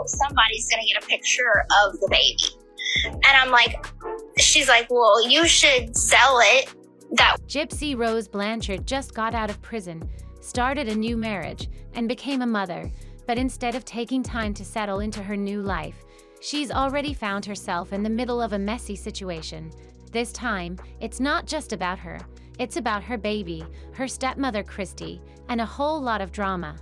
somebody's gonna get a picture of the baby. And I'm like, she's like, well, you should sell it. That Gypsy Rose Blanchard just got out of prison, started a new marriage, and became a mother. But instead of taking time to settle into her new life, she's already found herself in the middle of a messy situation. This time, it's not just about her. It's about her baby, her stepmother Kristy, and a whole lot of drama.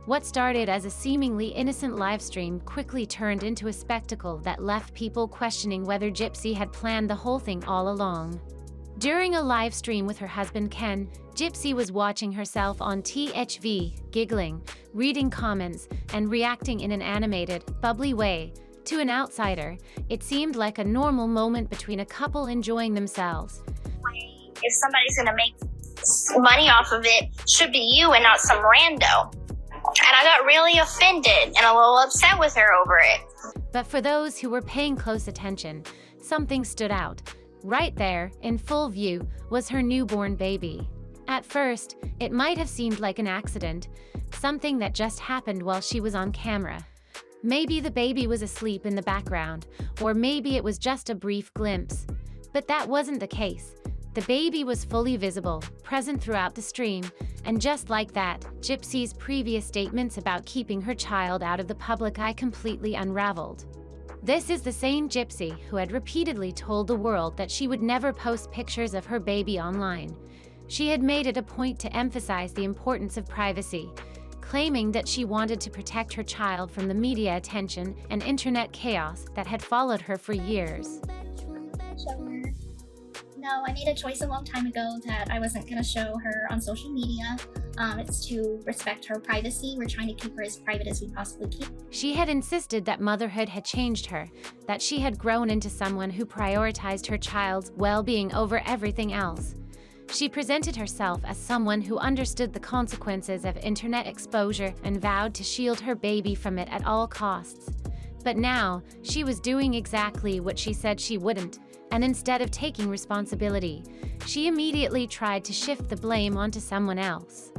What started as a seemingly innocent live stream quickly turned into a spectacle that left people questioning whether Gypsy had planned the whole thing all along. During a live stream with her husband Ken, Gypsy was watching herself on THV, giggling, reading comments, and reacting in an animated, bubbly way. To an outsider, it seemed like a normal moment between a couple enjoying themselves. if somebody's gonna make money off of it, should be you and not some rando. And I got really offended and a little upset with her over it. But for those who were paying close attention, something stood out. Right there, in full view, was her newborn baby. At first, it might have seemed like an accident, something that just happened while she was on camera. Maybe the baby was asleep in the background, or maybe it was just a brief glimpse. But that wasn't the case. The baby was fully visible, present throughout the stream, and just like that, Gypsy's previous statements about keeping her child out of the public eye completely unraveled. This is the same Gypsy who had repeatedly told the world that she would never post pictures of her baby online. She had made it a point to emphasize the importance of privacy, claiming that she wanted to protect her child from the media attention and internet chaos that had followed her for years. No, I made a choice a long time ago that I wasn't going to show her on social media. It's to respect her privacy. We're trying to keep her as private as we possibly can. She had insisted that motherhood had changed her, that she had grown into someone who prioritized her child's well-being over everything else. She presented herself as someone who understood the consequences of internet exposure and vowed to shield her baby from it at all costs. But now, she was doing exactly what she said she wouldn't, and instead of taking responsibility, she immediately tried to shift the blame onto someone else.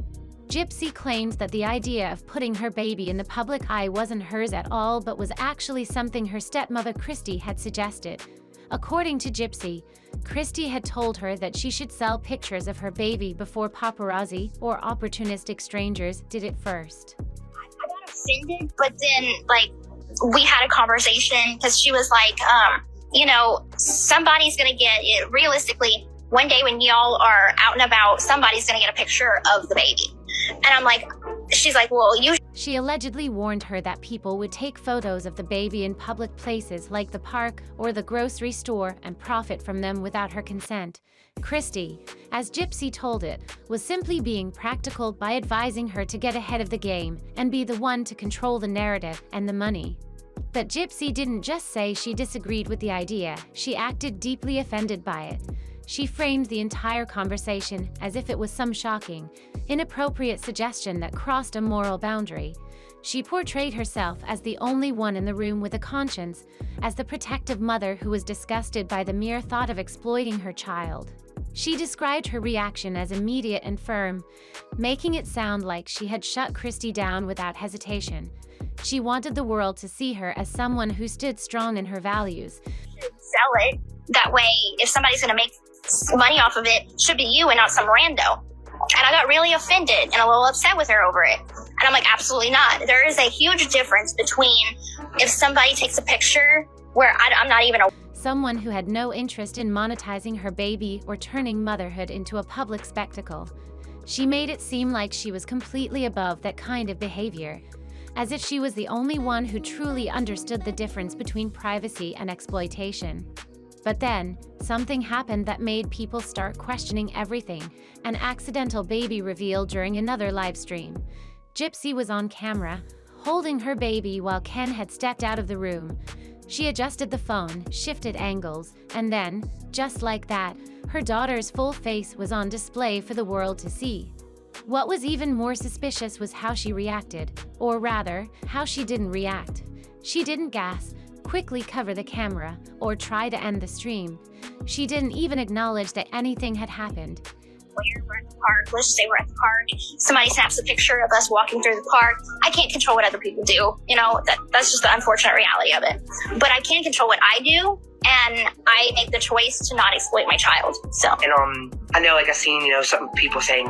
Gypsy claims that the idea of putting her baby in the public eye wasn't hers at all, but was actually something her stepmother Kristy had suggested. According to Gypsy, Kristy had told her that she should sell pictures of her baby before paparazzi or opportunistic strangers did it first. I got offended, but then, we had a conversation because she was like, somebody's going to get it. Realistically, one day when y'all are out and about, somebody's going to get a picture of the baby. And I'm like, she's like, well, you... She allegedly warned her that people would take photos of the baby in public places like the park or the grocery store and profit from them without her consent. Kristy, as Gypsy told it, was simply being practical by advising her to get ahead of the game and be the one to control the narrative and the money. But Gypsy didn't just say she disagreed with the idea, she acted deeply offended by it. She framed the entire conversation as if it was some shocking, inappropriate suggestion that crossed a moral boundary. She portrayed herself as the only one in the room with a conscience, as the protective mother who was disgusted by the mere thought of exploiting her child. She described her reaction as immediate and firm, making it sound like she had shut Kristy down without hesitation. She wanted the world to see her as someone who stood strong in her values. Sell it. That way, if somebody's going to make money off of it, should be you and not some rando. And I got really offended and a little upset with her over it. And I'm like, absolutely not. There is a huge difference between if somebody takes a picture where I'm not even a... Someone who had no interest in monetizing her baby or turning motherhood into a public spectacle. She made it seem like she was completely above that kind of behavior, as if she was the only one who truly understood the difference between privacy and exploitation. But then, something happened that made people start questioning everything, an accidental baby reveal during another live stream. Gypsy was on camera, holding her baby while Ken had stepped out of the room. She adjusted the phone, shifted angles, and then, just like that, her daughter's full face was on display for the world to see. What was even more suspicious was how she reacted, or rather, how she didn't react. She didn't gasp, quickly cover the camera, or try to end the stream. She didn't even acknowledge that anything had happened. where. We're at the park. Let's just say we're at the park. Somebody snaps a picture of us walking through the park. I can't control what other people do. You know, that's just the unfortunate reality of it. But I can control what I do, and I make the choice to not exploit my child. So. And I know, like, I've seen, some people saying,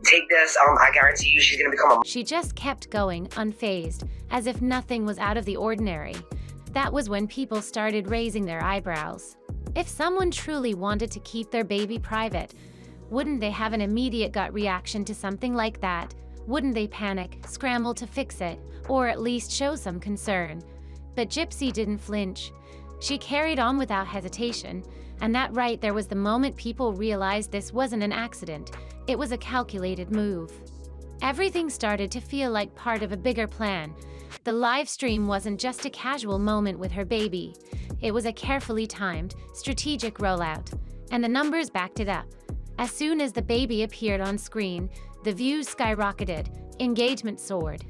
take this, I guarantee you she's gonna become a... She just kept going, unfazed, as if nothing was out of the ordinary. That was when people started raising their eyebrows. If someone truly wanted to keep their baby private, wouldn't they have an immediate gut reaction to something like that? Wouldn't they panic, scramble to fix it, or at least show some concern? But Gypsy didn't flinch. She carried on without hesitation, and that right there was the moment people realized this wasn't an accident. It was a calculated move. Everything started to feel like part of a bigger plan. The live stream wasn't just a casual moment with her baby. It was a carefully timed, strategic rollout, and the numbers backed it up. As soon as the baby appeared on screen, the views skyrocketed, engagement soared.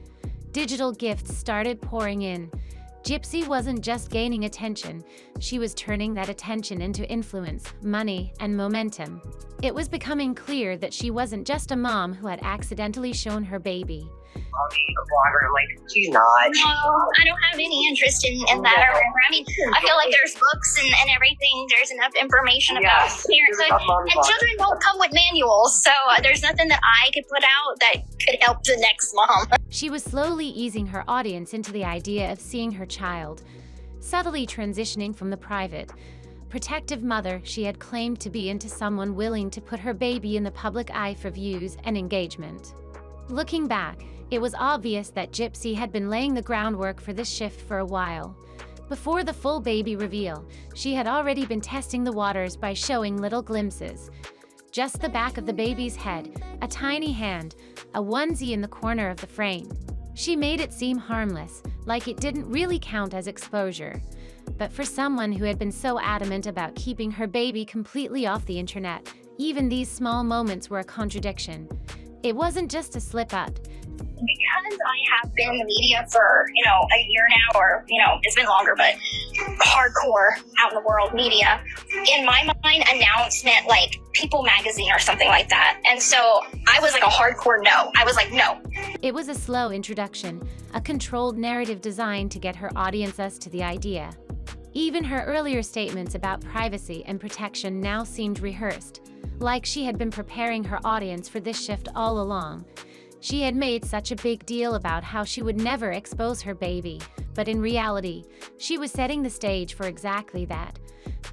Digital gifts started pouring in. Gypsy wasn't just gaining attention, she was turning that attention into influence, money, and momentum. It was becoming clear that she wasn't just a mom who had accidentally shown her baby. A blogger, I'm like, she's not. No, I don't have any interest in that or whatever. I mean, I feel like there's books and everything. There's enough information about parenthood. And children don't come with manuals, so there's nothing that I could put out that could help the next mom. She was slowly easing her audience into the idea of seeing her child, subtly transitioning from the private, protective mother she had claimed to be into someone willing to put her baby in the public eye for views and engagement. Looking back, it was obvious that Gypsy had been laying the groundwork for this shift for a while. Before the full baby reveal, she had already been testing the waters by showing little glimpses. Just the back of the baby's head, a tiny hand, a onesie in the corner of the frame. She made it seem harmless, like it didn't really count as exposure. But for someone who had been so adamant about keeping her baby completely off the internet, even these small moments were a contradiction. It wasn't just a slip-up. Because I have been in the media for, a year now, or, it's been longer, but hardcore out in the world media, in my mind, announcement like People Magazine or something like that. And so I was like a hardcore no. I was like, no. It was a slow introduction, a controlled narrative designed to get her audience used to the idea. Even her earlier statements about privacy and protection now seemed rehearsed, like she had been preparing her audience for this shift all along. She had made such a big deal about how she would never expose her baby, but in reality, she was setting the stage for exactly that.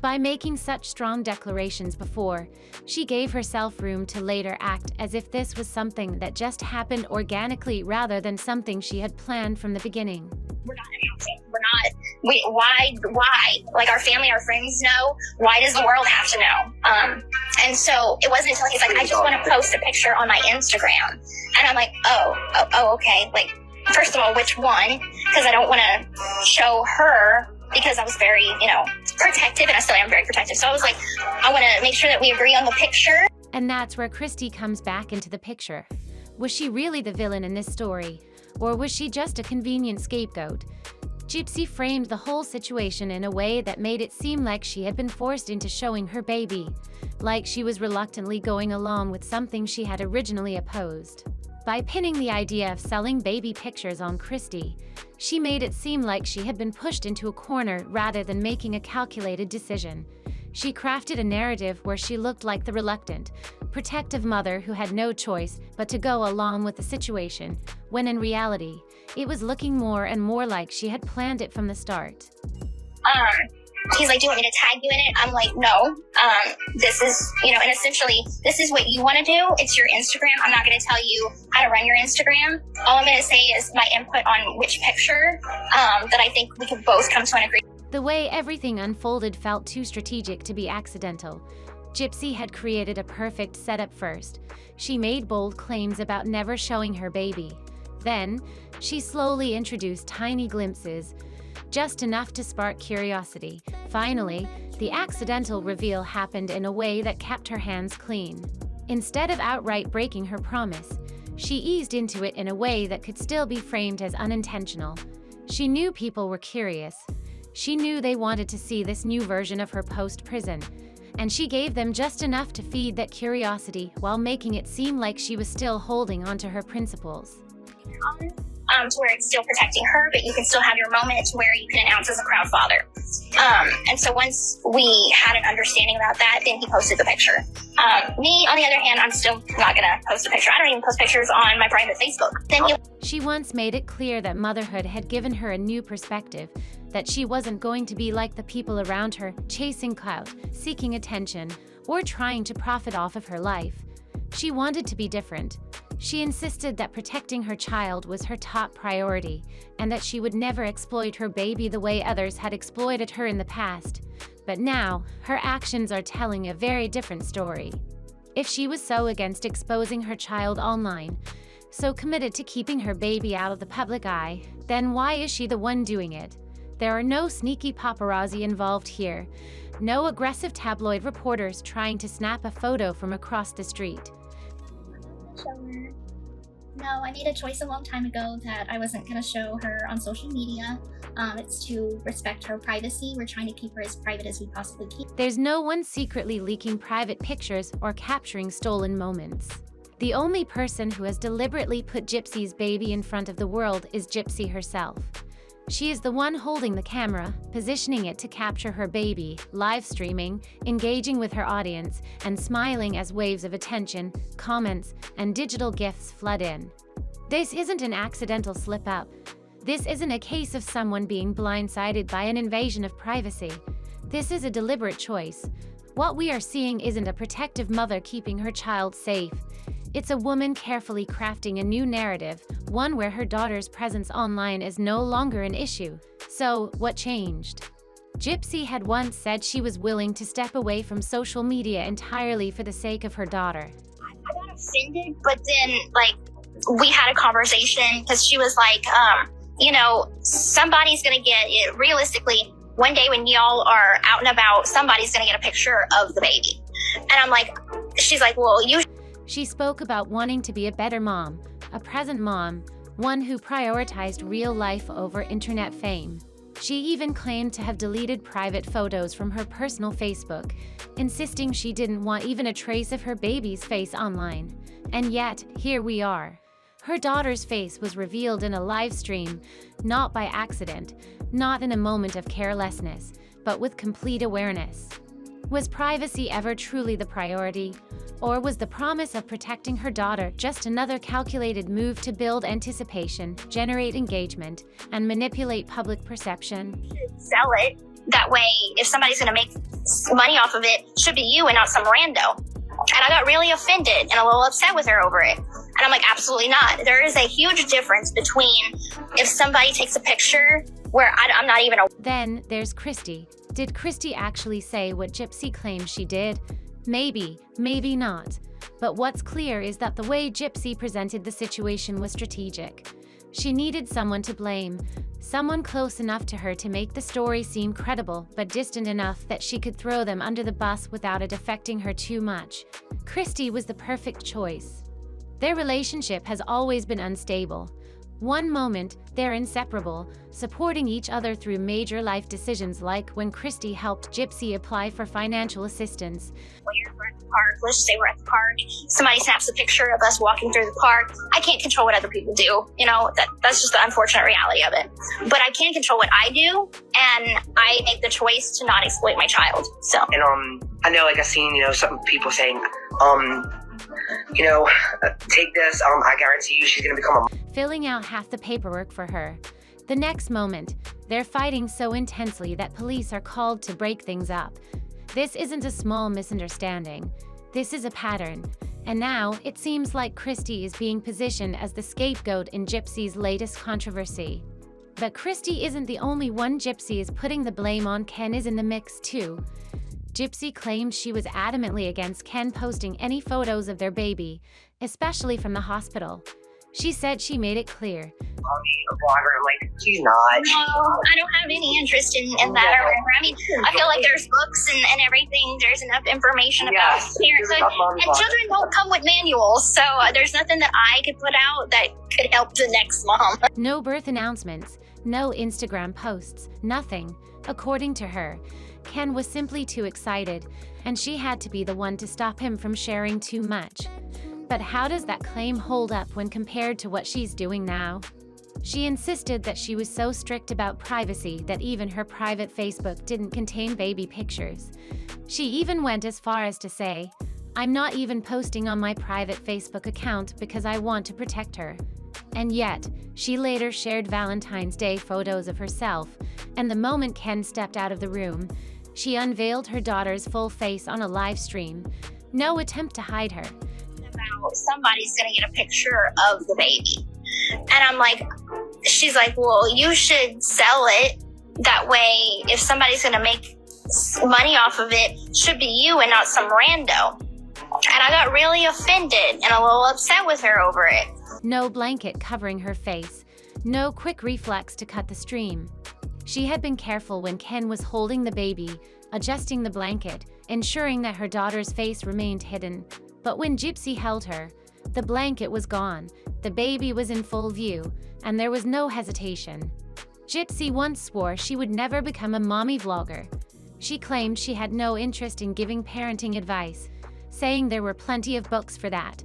By making such strong declarations before, she gave herself room to later act as if this was something that just happened organically rather than something she had planned from the beginning. We're not announcing. Why? Like, our family, our friends know. Why does the world have to know? And so it wasn't until he's like, I just want to post a picture on my Instagram. And I'm like, oh, okay. Like, first of all, which one? Because I don't want to show her, because I was very, protective, and I still am very protective. So I was like, I want to make sure that we agree on the picture. And that's where Kristy comes back into the picture. Was she really the villain in this story? Or was she just a convenient scapegoat? Gypsy framed the whole situation in a way that made it seem like she had been forced into showing her baby, like she was reluctantly going along with something she had originally opposed. By pinning the idea of selling baby pictures on Kristy, she made it seem like she had been pushed into a corner rather than making a calculated decision. She crafted a narrative where she looked like the reluctant, protective mother who had no choice but to go along with the situation, when in reality, it was looking more and more like she had planned it from the start. He's like, do you want me to tag you in it? I'm like, no. This is, and essentially, this is what you want to do. It's your Instagram. I'm not going to tell you how to run your Instagram. All I'm going to say is my input on which picture that I think we can both come to an agreement. The way everything unfolded felt too strategic to be accidental. Gypsy had created a perfect setup first. She made bold claims about never showing her baby. Then, she slowly introduced tiny glimpses, just enough to spark curiosity. Finally, the accidental reveal happened in a way that kept her hands clean. Instead of outright breaking her promise, she eased into it in a way that could still be framed as unintentional. She knew people were curious. She knew they wanted to see this new version of her post-prison. and she gave them just enough to feed that curiosity while making it seem like she was still holding onto her principles. To where it's still protecting her, but you can still have your moment to where you can announce as a proud father. And so once we had an understanding about that, then he posted the picture. Me, on the other hand, I'm still not gonna post a picture. I don't even post pictures on my private Facebook. She once made it clear that motherhood had given her a new perspective, that she wasn't going to be like the people around her, chasing clout, seeking attention, or trying to profit off of her life. She wanted to be different. She insisted that protecting her child was her top priority, and that she would never exploit her baby the way others had exploited her in the past. But now, her actions are telling a very different story. If she was so against exposing her child online, so committed to keeping her baby out of the public eye, then why is she the one doing it? There are no sneaky paparazzi involved here, no aggressive tabloid reporters trying to snap a photo from across the street. No, I made a choice a long time ago that I wasn't going to show her on social media. It's to respect her privacy. We're trying to keep her as private as we possibly can. There's no one secretly leaking private pictures or capturing stolen moments. The only person who has deliberately put Gypsy's baby in front of the world is Gypsy herself. She is the one holding the camera, positioning it to capture her baby, live streaming, engaging with her audience, and smiling as waves of attention, comments, and digital gifts flood in. This isn't an accidental slip-up. This isn't a case of someone being blindsided by an invasion of privacy. This is a deliberate choice. What we are seeing isn't a protective mother keeping her child safe. It's a woman carefully crafting a new narrative, one where her daughter's presence online is no longer an issue. So, what changed? Gypsy had once said she was willing to step away from social media entirely for the sake of her daughter. I got offended, but then, we had a conversation because she was like, somebody's going to get it. Realistically, one day when y'all are out and about, somebody's going to get a picture of the baby. And I'm like, she's like, well, you... She spoke about wanting to be a better mom, a present mom, one who prioritized real life over internet fame. She even claimed to have deleted private photos from her personal Facebook, insisting she didn't want even a trace of her baby's face online. And yet, here we are. Her daughter's face was revealed in a live stream, not by accident, not in a moment of carelessness, but with complete awareness. Was privacy ever truly the priority? Or was the promise of protecting her daughter just another calculated move to build anticipation, generate engagement, and manipulate public perception? Sell it. That way, if somebody's going to make money off of it, it should be you and not some rando. And I got really offended and a little upset with her over it. And I'm like, absolutely not. There is a huge difference between if somebody takes a picture where I'm not even... Then there's Kristy. Did Kristy actually say what Gypsy claims she did? Maybe, maybe not. But what's clear is that the way Gypsy presented the situation was strategic. She needed someone to blame, someone close enough to her to make the story seem credible, but distant enough that she could throw them under the bus without it affecting her too much. Kristy was the perfect choice. Their relationship has always been unstable. One moment, they're inseparable, supporting each other through major life decisions like when Kristy helped Gypsy apply for financial assistance. We're at the park. Let's just say we're at the park. Somebody snaps a picture of us walking through the park. I can't control what other people do. That's just the unfortunate reality of it. But I can control what I do, and I make the choice to not exploit my child. So. And I know, I've seen, some people saying, take this. I guarantee you she's gonna become a... Filling out half the paperwork for her. The next moment, they're fighting so intensely that police are called to break things up. This isn't a small misunderstanding. This is a pattern. And now, it seems like Kristy is being positioned as the scapegoat in Gypsy's latest controversy. But Kristy isn't the only one Gypsy is putting the blame on. Ken is in the mix too. Gypsy claims she was adamantly against Ken posting any photos of their baby, especially from the hospital. She said she made it clear. A blogger, I'm like, she's not. No, I don't have any interest in that or whatever. I mean, I feel like there's books and everything. There's enough information about parenthood. And children don't come with manuals, so there's nothing that I could put out that could help the next mom. No birth announcements, no Instagram posts, nothing. According to her, Ken was simply too excited, and she had to be the one to stop him from sharing too much. But how does that claim hold up when compared to what she's doing now? She insisted that she was so strict about privacy that even her private Facebook didn't contain baby pictures. She even went as far as to say, "I'm not even posting on my private Facebook account because I want to protect her." And yet, she later shared Valentine's Day photos of herself, and the moment Ken stepped out of the room, she unveiled her daughter's full face on a live stream. No attempt to hide her. About somebody's gonna get a picture of the baby. And I'm like, she's like, well, you should sell it. That way, if somebody's gonna make money off of it, should be you and not some rando. And I got really offended and a little upset with her over it. No blanket covering her face. No quick reflex to cut the stream. She had been careful when Ken was holding the baby, adjusting the blanket, ensuring that her daughter's face remained hidden. But when Gypsy held her, the blanket was gone, the baby was in full view, and there was no hesitation. Gypsy once swore she would never become a mommy vlogger. She claimed she had no interest in giving parenting advice, saying there were plenty of books for that.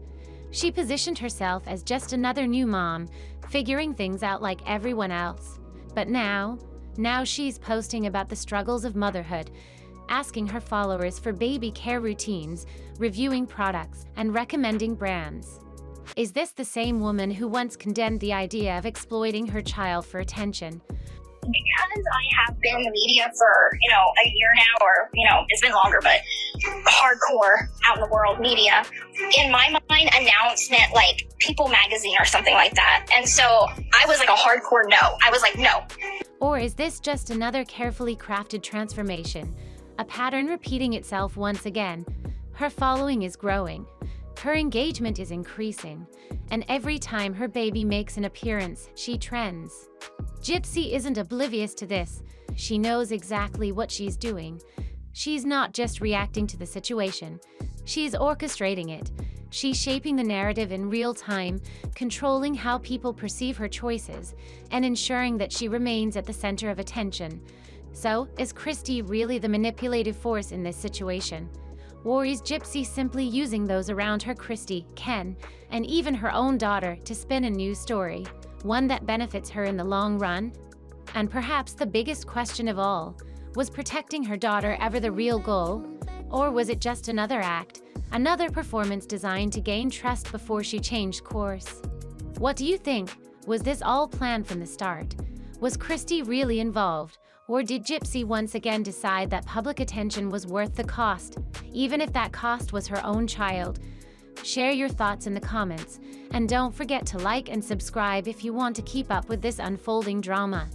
She positioned herself as just another new mom, figuring things out like everyone else. But now she's posting about the struggles of motherhood, asking her followers for baby care routines, reviewing products, and recommending brands. Is this the same woman who once condemned the idea of exploiting her child for attention? Because I have been in the media for, a year now, or, it's been longer, but hardcore out in the world media, in my mind, announcement like People Magazine or something like that. And so I was like a hardcore no. I was like, no. Or is this just another carefully crafted transformation? A pattern repeating itself once again. Her following is growing. Her engagement is increasing. And every time her baby makes an appearance, she trends. Gypsy isn't oblivious to this. She knows exactly what she's doing. She's not just reacting to the situation. She's orchestrating it. She's shaping the narrative in real time, controlling how people perceive her choices, and ensuring that she remains at the center of attention. So, is Kristy really the manipulative force in this situation? Or is Gypsy simply using those around her, Kristy, Ken, and even her own daughter, to spin a new story, one that benefits her in the long run? And perhaps the biggest question of all, was protecting her daughter ever the real goal? Or was it just another act, another performance designed to gain trust before she changed course? What do you think? Was this all planned from the start? Was Kristy really involved? Or did Gypsy once again decide that public attention was worth the cost, even if that cost was her own child? Share your thoughts in the comments, and don't forget to like and subscribe if you want to keep up with this unfolding drama.